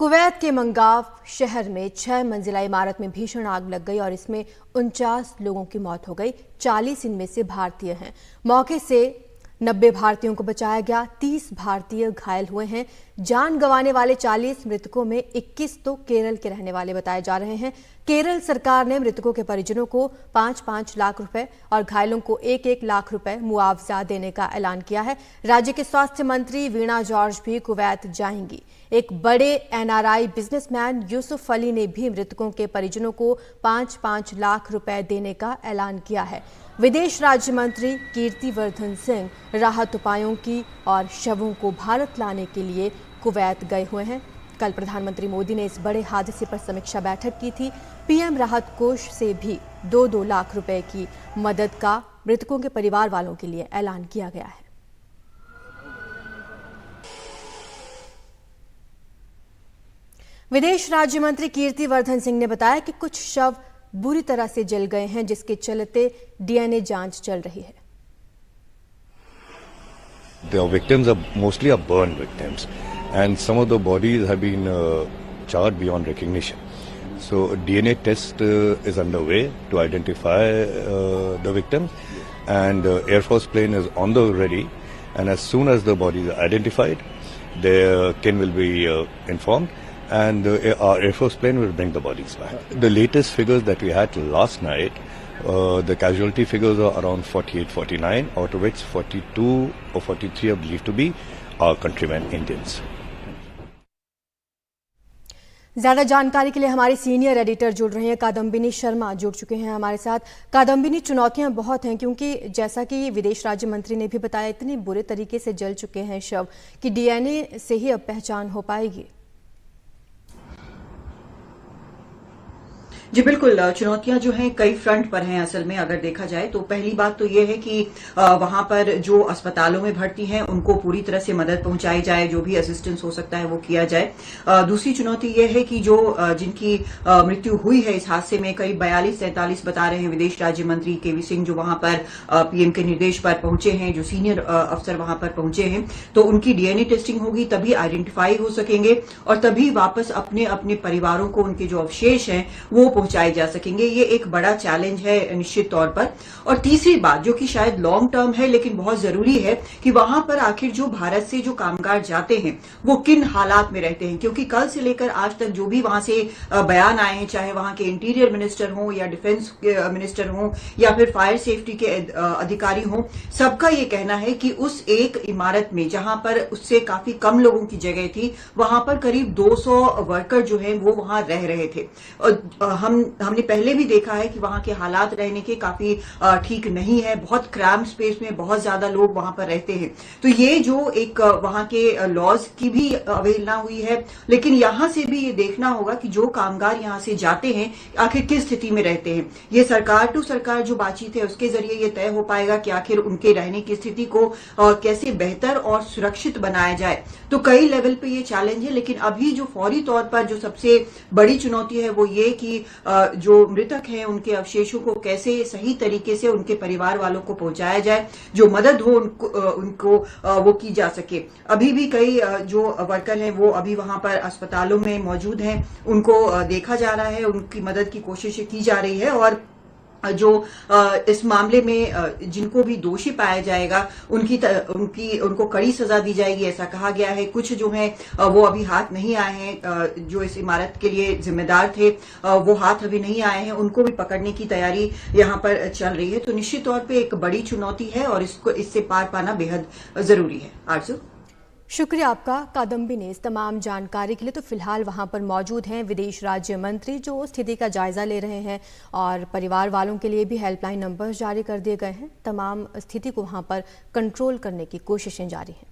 Kuwait के मंगाव शहर में 6 मंजिला इमारत में भीषण आग लग गई और इसमें 49 लोगों की मौत हो गई। 40 इनमें से भारतीय हैं। मौके से 90 भारतीयों को बचाया गया, 30 भारतीय घायल हुए हैं। जान गंवाने वाले 40 मृतकों में 21 तो केरल के रहने वाले बताए जा रहे हैं। केरल सरकार ने मृतकों के परिजनों को 5-5 लाख रुपए और घायलों को 1-1 लाख रुपए मुआवजा देने का ऐलान किया है। राज्य के स्वास्थ्य मंत्री वीणा जॉर्ज भी कुवैत जाएंगी। एक बड़े एनआरआई बिजनेसमैन यूसुफ अली ने भी मृतकों के परिजनों को 5-5 लाख रुपए देने का ऐलान किया है। विदेश राज्य मंत्री कीर्तिवर्धन सिंह राहत उपायों की और शवों को भारत लाने के लिए कुवैत गए हुए हैं। कल प्रधानमंत्री मोदी ने इस बड़े हादसे पर समीक्षा बैठक की थी। पीएम राहत कोष से भी 2-2 लाख रुपए की मदद का मृतकों के परिवार वालों के लिए ऐलान किया गया है। विदेश राज्य मंत्री कीर्तिवर्धन सिंह ने बताया कि कुछ शव बुरी तरह से जल गए हैं, जिसके चलते डीएनए जांच चल रही है। The victims are mostly burn victims, and some of the bodies have been charred beyond recognition. So DNA test is underway to identify the victims, and Air Force plane is on the ready. And as soon as the bodies are identified, their kin will be informed. And our Air Force plane will bring the bodies back. The latest figures that we had last night, the casualty figures are around 48-49, out of which 42 or 43 are believed to be our countrymen Indians. ज्यादा जानकारी के लिए हमारे senior editor जुड़ रहे हैं, कादम्बिनी शर्मा जुड़ चुके हैं हमारे साथ। कादम्बिनी, चुनौतियां बहुत हैं क्योंकि जैसा कि विदेश राज्य मंत्री ने भी बताया, इतने बुरे तरीके से जल चुके हैं शव कि डीएनए से ही अब पहचान हो पाएगी। जी बिल्कुल, चुनौतियां जो हैं कई फ्रंट पर हैं। असल में अगर देखा जाए तो पहली बात तो ये है कि वहां पर जो अस्पतालों में भर्ती हैं उनको पूरी तरह से मदद पहुंचाई जाए, जो भी असिस्टेंस हो सकता है वो किया जाए। दूसरी चुनौती ये है कि जो जिनकी मृत्यु हुई है इस हादसे में, करीब 42-43 बता रहे हैं विदेश राज्य मंत्री केवी सिंह, जो वहां पर पीएम के निर्देश पर पहुंचे हैं, जो सीनियर अफसर वहां पर पहुंचे हैं, तो उनकी डीएनए टेस्टिंग होगी, तभी आइडेंटिफाई हो सकेंगे और तभी वापस अपने अपने परिवारों को उनके जो अवशेष हैं वो पहुंचाए जा सकेंगे। ये एक बड़ा चैलेंज है निश्चित तौर पर। और तीसरी बात जो कि शायद लॉन्ग टर्म है लेकिन बहुत जरूरी है कि वहां पर आखिर जो भारत से जो कामगार जाते हैं वो किन हालात में रहते हैं, क्योंकि कल से लेकर आज तक जो भी वहां से बयान आए हैं, चाहे वहां के इंटीरियर मिनिस्टर हों या डिफेंस मिनिस्टर हों या फिर फायर सेफ्टी के अधिकारी हों, सबका ये कहना है कि उस एक इमारत में जहां पर उससे काफी कम लोगों की जगह थी, वहां पर करीब 200 वर्कर जो हैं वो वहां रह रहे थे। हमने पहले भी देखा है कि वहां के हालात रहने के काफी ठीक नहीं है, बहुत क्रैम्प स्पेस में बहुत ज्यादा लोग वहां पर रहते हैं। तो ये जो एक वहां के लॉज की भी अवहेलना हुई है, लेकिन यहां से भी ये देखना होगा कि जो कामगार यहां से जाते हैं आखिर किस स्थिति में रहते हैं। ये सरकार टू सरकार जो बातचीत है उसके जरिए ये तय हो पाएगा कि आखिर उनके रहने की स्थिति को कैसे बेहतर और सुरक्षित बनाया जाए। तो कई लेवल पे ये चैलेंज है, लेकिन अभी जो फौरी तौर पर जो सबसे बड़ी चुनौती है वो ये कि जो मृतक हैं उनके अवशेषों को कैसे सही तरीके से उनके परिवार वालों को पहुंचाया जाए, जो मदद हो उनको वो की जा सके। अभी भी कई जो वर्कर हैं वो अभी वहां पर अस्पतालों में मौजूद हैं, उनको देखा जा रहा है, उनकी मदद की कोशिश की जा रही है और जो इस मामले में जिनको भी दोषी पाया जाएगा उनको कड़ी सजा दी जाएगी, ऐसा कहा गया है। कुछ जो है वो अभी हाथ नहीं आए हैं, जो इस इमारत के लिए जिम्मेदार थे वो हाथ अभी नहीं आए हैं, उनको भी पकड़ने की तैयारी यहां पर चल रही है। तो निश्चित तौर पे एक बड़ी चुनौती है और इससे पार पाना बेहद जरूरी है। आरजू, शुक्रिया आपका कादम्बिनी, इस तमाम जानकारी के लिए। तो फिलहाल वहां पर मौजूद हैं विदेश राज्य मंत्री, जो स्थिति का जायजा ले रहे हैं और परिवार वालों के लिए भी हेल्पलाइन नंबर जारी कर दिए गए हैं। तमाम स्थिति को वहां पर कंट्रोल करने की कोशिशें जारी हैं।